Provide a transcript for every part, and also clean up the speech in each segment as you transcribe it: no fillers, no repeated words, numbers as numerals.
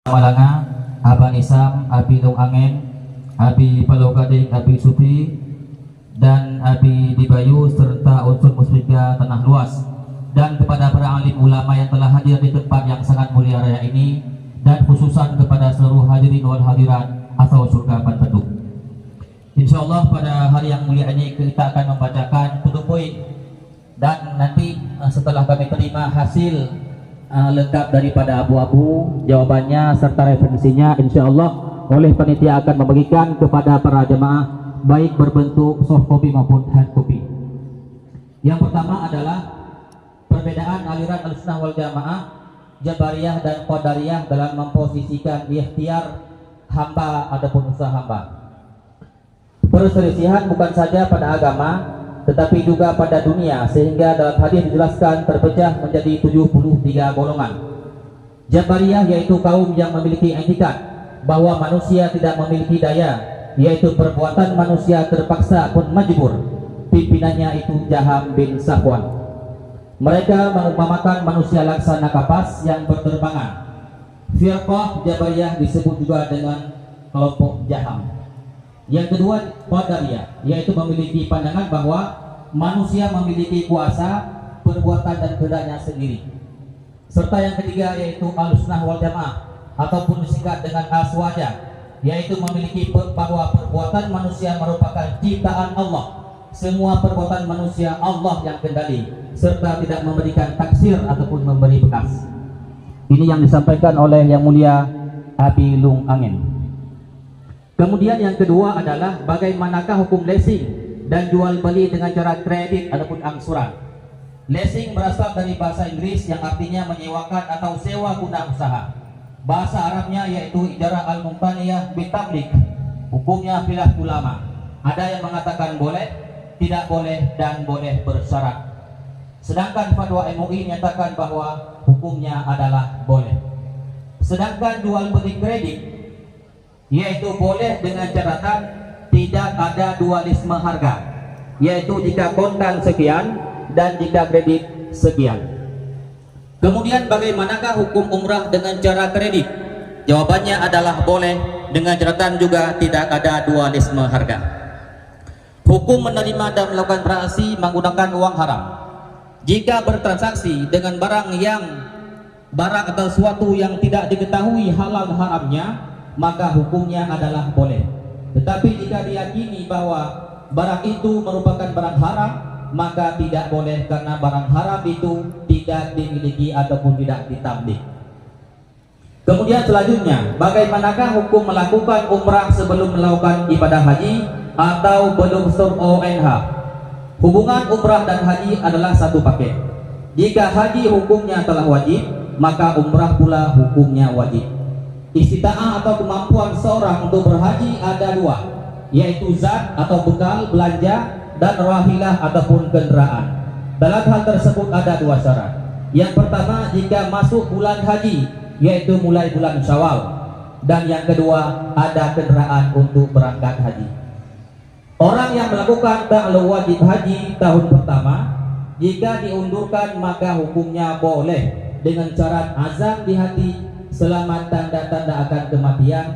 Malanga, Abang Isam, Abi Long Angen, Abi Palau Gading, Abi Suti, dan Abi Dibayu serta unsur musbika Tanah Luas, dan kepada para alim ulama yang telah hadir di tempat yang sangat mulia raya ini, dan khususan kepada seluruh hadirin wal hadirat atau surga Panteduh. Insyaallah pada hari yang mulia ini kita akan membacakan 10 poin, dan nanti setelah kami terima hasil lengkap daripada abu-abu jawabannya serta referensinya, insyaallah oleh panitia akan membagikan kepada para jemaah baik berbentuk soft copy maupun hard copy. Yang pertama adalah perbedaan aliran Ahlussunnah wal Jamaah, Jabariyah dan Qadariyah dalam memposisikan ikhtiar hamba ataupun usaha hamba. Perselisihan bukan saja pada agama tetapi juga pada dunia, sehingga dalam hadis dijelaskan terpecah menjadi 73 golongan. Jabariyah yaitu kaum yang memiliki i'tikad bahwa manusia tidak memiliki daya, yaitu perbuatan manusia terpaksa pun majbur. Pimpinannya itu Jaham bin Safwan. Mereka mengumpamakan manusia laksana kapas yang berterbangan. Firqah Jabariyah disebut juga dengan kelompok Jaham. Yang kedua, Qadariyah, yaitu memiliki pandangan bahwa manusia memiliki kuasa, perbuatan dan kehendaknya sendiri. Serta yang ketiga yaitu Ahlussunnah wal Jamaah ataupun disingkat dengan Aswaja, yaitu memiliki bahwa perbuatan manusia merupakan ciptaan Allah. Semua perbuatan manusia Allah yang kendali, serta tidak memberikan taksir ataupun memberi bekas. Ini yang disampaikan oleh Yang Mulia Abi Long Angen. Kemudian yang kedua adalah bagaimanakah hukum leasing dan jual beli dengan cara kredit ataupun angsuran. Leasing berasal dari bahasa Inggris yang artinya menyewakan atau sewa guna usaha. Bahasa Arabnya yaitu ijarah al-mumtaniyah bitamlik. Hukumnya khilaf ulama. Ada yang mengatakan boleh, tidak boleh, dan boleh bersyarat. Sedangkan fatwa MUI menyatakan bahwa hukumnya adalah boleh. Sedangkan jual beli kredit yaitu boleh dengan catatan tidak ada dualisme harga, yaitu jika kontan sekian dan jika kredit sekian. Kemudian bagaimanakah hukum umrah dengan cara kredit? Jawabannya adalah boleh dengan catatan juga tidak ada dualisme harga. Hukum menerima dan melakukan transaksi menggunakan uang haram. Jika bertransaksi dengan barang atau sesuatu yang tidak diketahui halal dan haramnya, maka hukumnya adalah boleh. Tetapi jika diyakini bahwa barang itu merupakan barang haram, maka tidak boleh karena barang haram itu tidak dimiliki ataupun tidak ditamlik. Kemudian selanjutnya, bagaimanakah hukum melakukan umrah sebelum melakukan ibadah haji atau belum sur ONH? Hubungan umrah dan haji adalah satu paket. Jika haji hukumnya telah wajib, maka umrah pula hukumnya wajib. Istita'ah atau kemampuan seorang untuk berhaji ada dua, yaitu zat atau bekal belanja dan rahilah ataupun kendaraan. Dalam hal tersebut ada dua syarat. Yang pertama, jika masuk bulan haji, yaitu mulai bulan Syawal, dan yang kedua ada kendaraan untuk berangkat haji. Orang yang melakukan ta'alluq wajib haji tahun pertama, jika diundurkan maka hukumnya boleh dengan syarat azam di hati, selamat tanda-tanda akan kematian,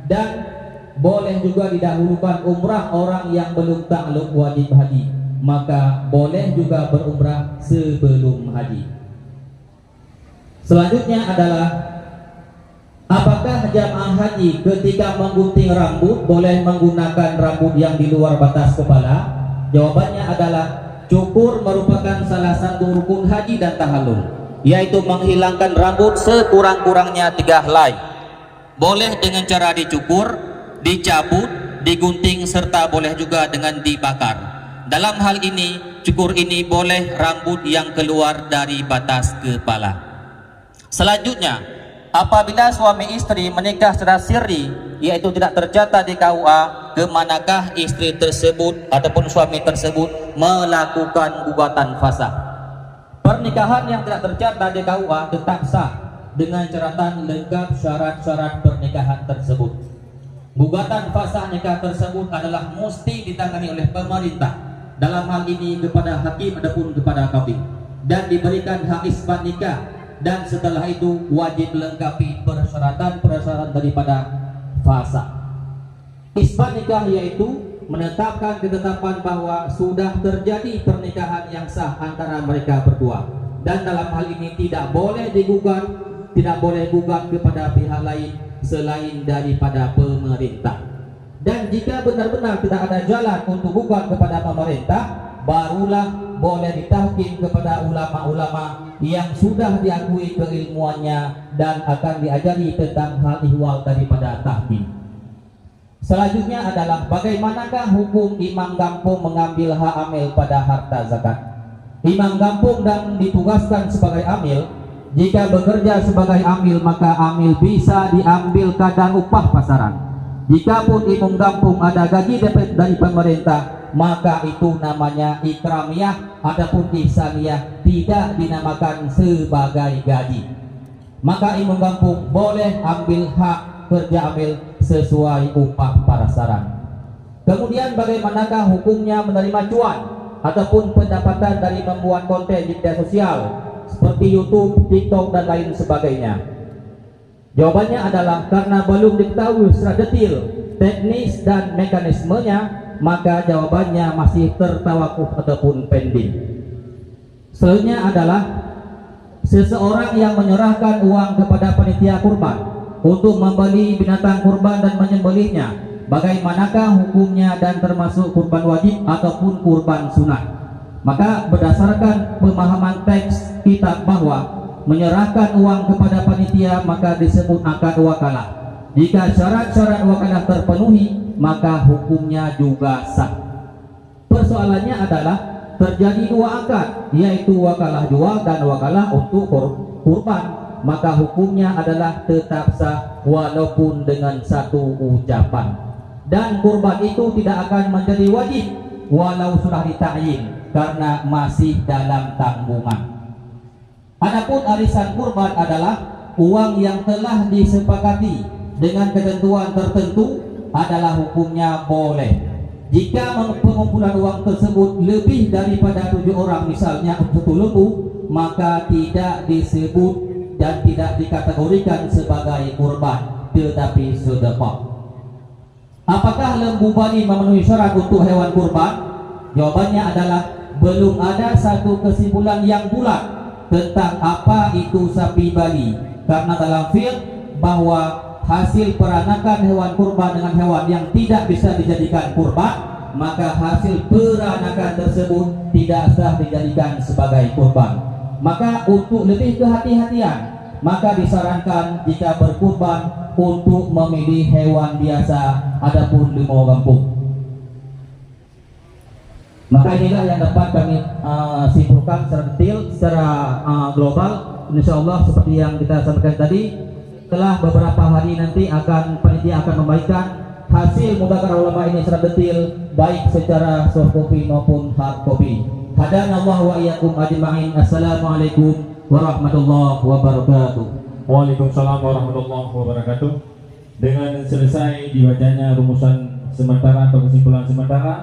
dan boleh juga didahulukan umrah orang yang belum ta'alluq wajib haji, maka boleh juga berumrah sebelum haji. Selanjutnya adalah apakah jamaah haji ketika menggunting rambut boleh menggunakan rambut yang di luar batas kepala? Jawabannya adalah cukur merupakan salah satu rukun haji dan tahallul, yaitu menghilangkan rambut sekurang-kurangnya 3 helai. Boleh dengan cara dicukur, dicabut, digunting, serta boleh juga dengan dibakar. Dalam hal ini, cukur ini boleh rambut yang keluar dari batas kepala. Selanjutnya, apabila suami istri menikah secara sirri, yaitu tidak tercatat di KUA, kemanakah istri tersebut ataupun suami tersebut melakukan gugatan fasakh? Pernikahan yang tidak tercatat di KUA tetap sah dengan catatan lengkap syarat-syarat pernikahan tersebut. Gugatan fasakh nikah tersebut adalah mesti ditangani oleh pemerintah, dalam hal ini kepada hakim ataupun kepada qadhi, dan diberikan hak isbat nikah, dan setelah itu wajib lengkapi persyaratan berdasarkan daripada fasa. Isbat nikah yaitu menetapkan ketetapan bahwa sudah terjadi pernikahan yang sah antara mereka berdua, dan dalam hal ini tidak boleh digugat, tidak boleh gugat kepada pihak lain selain daripada pemerintah. Dan jika benar-benar tidak ada jalan untuk gugat kepada pemerintah, barulah boleh ditahkim kepada ulama-ulama yang sudah diakui keilmuannya dan akan diajari tentang hal ihwal daripada tahkim. Selanjutnya adalah bagaimanakah hukum imam kampung mengambil hak amil pada harta zakat. Imam kampung dan ditugaskan sebagai amil. Jika bekerja sebagai amil, maka amil bisa diambil kadar upah pasaran. Jikapun imam kampung ada gaji dari pemerintah, maka itu namanya ikramiyah, adapun ihsaniyah tidak dinamakan sebagai gaji. Maka imam kampung boleh ambil hak kerja amil sesuai upah pasaran. Kemudian bagaimanakah hukumnya menerima cuan ataupun pendapatan dari membuat konten di media sosial seperti YouTube, TikTok dan lain sebagainya? Jawabannya adalah karena belum diketahui secara detail teknis dan mekanismenya, maka jawabannya masih tertawakuf ataupun pending. Selanjutnya adalah seseorang yang menyerahkan uang kepada panitia kurban untuk membeli binatang kurban dan menyembelihnya, bagaimanakah hukumnya dan termasuk kurban wajib ataupun kurban sunat? Maka berdasarkan pemahaman teks kitab bahwa menyerahkan uang kepada panitia maka disebut akad wakalah. Jika syarat-syarat wakalah terpenuhi, maka hukumnya juga sah. Persoalannya adalah terjadi dua akad, yaitu wakalah jual dan wakalah untuk kurban, maka hukumnya adalah tetap sah walaupun dengan satu ucapan. Dan kurban itu tidak akan menjadi wajib walau sudah ditakyin karena masih dalam tanggungan. Adapun arisan kurban adalah uang yang telah disepakati dengan ketentuan tertentu, adalah hukumnya boleh. Jika pengumpulan uang tersebut lebih daripada 7 orang, misalnya 1 lembu, maka tidak disebut dan tidak dikategorikan sebagai kurban, tetapi sedekah. Apakah lembu Bali memenuhi syarat untuk hewan kurban? Jawabannya adalah belum ada satu kesimpulan yang bulat tentang apa itu sapi Bali, karena dalam fiqh bahwa hasil peranakan hewan kurban dengan hewan yang tidak bisa dijadikan kurban, maka hasil peranakan tersebut tidak sah dijadikan sebagai kurban. Maka untuk lebih kehati-hatian, maka disarankan jika berkurban untuk memilih hewan biasa adapun lembu kampung. Maka inilah yang dapat kami simpulkan secara detail, secara global. Insya Allah seperti yang kita sampaikan tadi, setelah beberapa hari nanti panitia akan membagikan hasil mudzakarah ulama ini secara detail, baik secara soft copy maupun hard copy. Hadanallahu wa iyyakum ajma'in. Assalamualaikum warahmatullahi wabarakatuh. Waalaikumsalam warahmatullahi wabarakatuh. Dengan selesai dibacanya rumusan sementara atau kesimpulan sementara,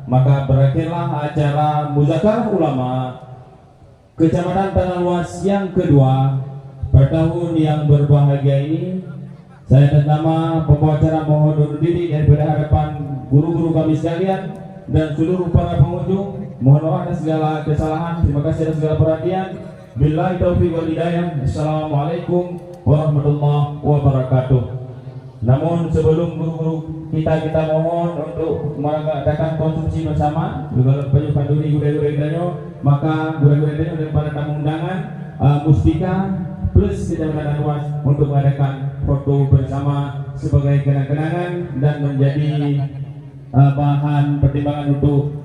maka berakhirlah acara Muzakarah Ulama Kecamatan Tanah Luas yang kedua pada tahun yang berbahagia ini. Saya atas nama pembawa acara mohon undur diri daripada hadapan guru-guru kami sekalian dan seluruh para pengunjung. Mohon maaf atas segala kesalahan. Terima kasih atas segala perhatian. Billahi taufiq wal hidayah. Assalamualaikum warahmatullahi wabarakatuh. Namun sebelum guru-guru kita mohon untuk mengadakan konsumsi bersama juga banyak panduri gudai-gudai, maka gudai-gudai dan para tamu undangan Mustika plus Kecamatan Luas untuk mengadakan foto bersama sebagai kenang-kenangan dan menjadi bahan pertimbangan untuk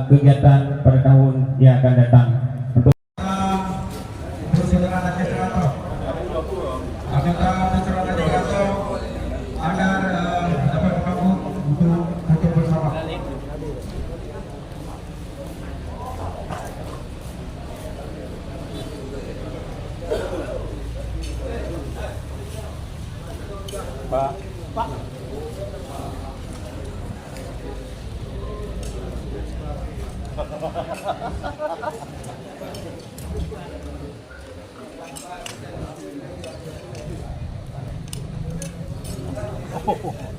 kegiatan pada tahun yang akan datang. Pak. Ano